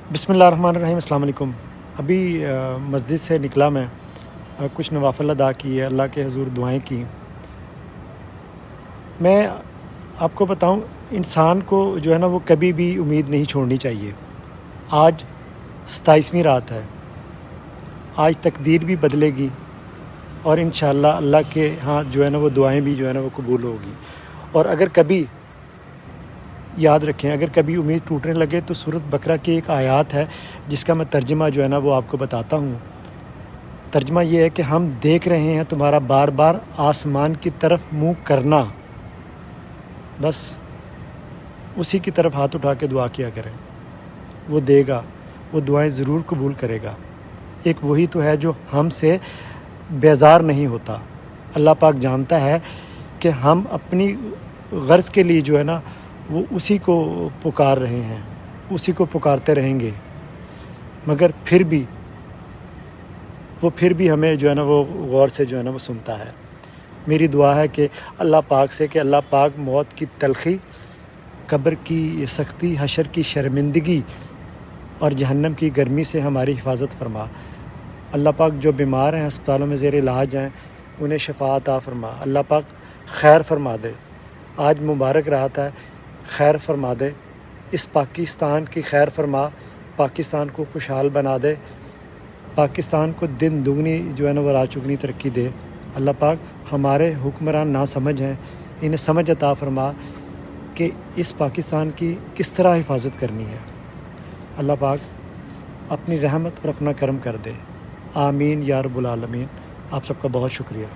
बिस्मिल्लाहिर्रहमानिर्रहीम। अस्सलाम वालेकुम। अभी मस्जिद से निकला मैं, कुछ नवाफ़िल अदा किए, अल्लाह के हुज़ूर दुआएं की। मैं आपको बताऊं, इंसान को जो है ना वो कभी भी उम्मीद नहीं छोड़नी चाहिए। आज 27वीं रात है, आज तकदीर भी बदलेगी और इंशाअल्लाह अल्लाह के यहाँ जो है ना वो दुआएं भी जो है ना वो कबूल होगी। और अगर कभी याद रखें, अगर कभी उम्मीद टूटने लगे तो सूरत बकरा की एक आयत है जिसका मैं तर्जुमा जो है ना वो आपको बताता हूँ। तर्जुमा ये है कि हम देख रहे हैं तुम्हारा बार बार आसमान की तरफ मुँह करना, बस उसी की तरफ हाथ उठा के दुआ किया करें, वो देगा, वो दुआएं ज़रूर कबूल करेगा। एक वही तो है जो हमसे बेजार नहीं होता। अल्लाह पाक जानता है कि हम अपनी गर्ज़ के लिए जो है ना वो उसी को पुकार रहे हैं, उसी को पुकारते रहेंगे, मगर फिर भी हमें जो है ना वो गौर से जो है ना वो सुनता है। मेरी दुआ है कि अल्लाह पाक से कि अल्लाह पाक मौत की तलख़ी, कब्र की सख्ती, हशर की शर्मिंदगी और जहन्नम की गर्मी से हमारी हिफाजत फरमा। अल्लाह पाक जो बीमार हैं, अस्पतालों में ज़ेर इलाज हैं, उन्हें शफ़ा अता फरमा। अल्लाह पाक खैर फरमा दे। आज मुबारक रात है, खैर फरमा दे। इस पाकिस्तान की खैर फरमा, पाकिस्तान को खुशहाल बना दे, पाकिस्तान को दिन दुगनी जो है ना वो रात चुगनी तरक्की दे। अल्लाह पाक हमारे हुक्मरान ना समझ हैं, इन्हें समझ अता फरमा कि इस पाकिस्तान की किस तरह हिफाजत करनी है। अल्लाह पाक अपनी रहमत और अपना करम कर दे। आमीन या रब्बुल आलमीन। आप सबका बहुत शुक्रिया।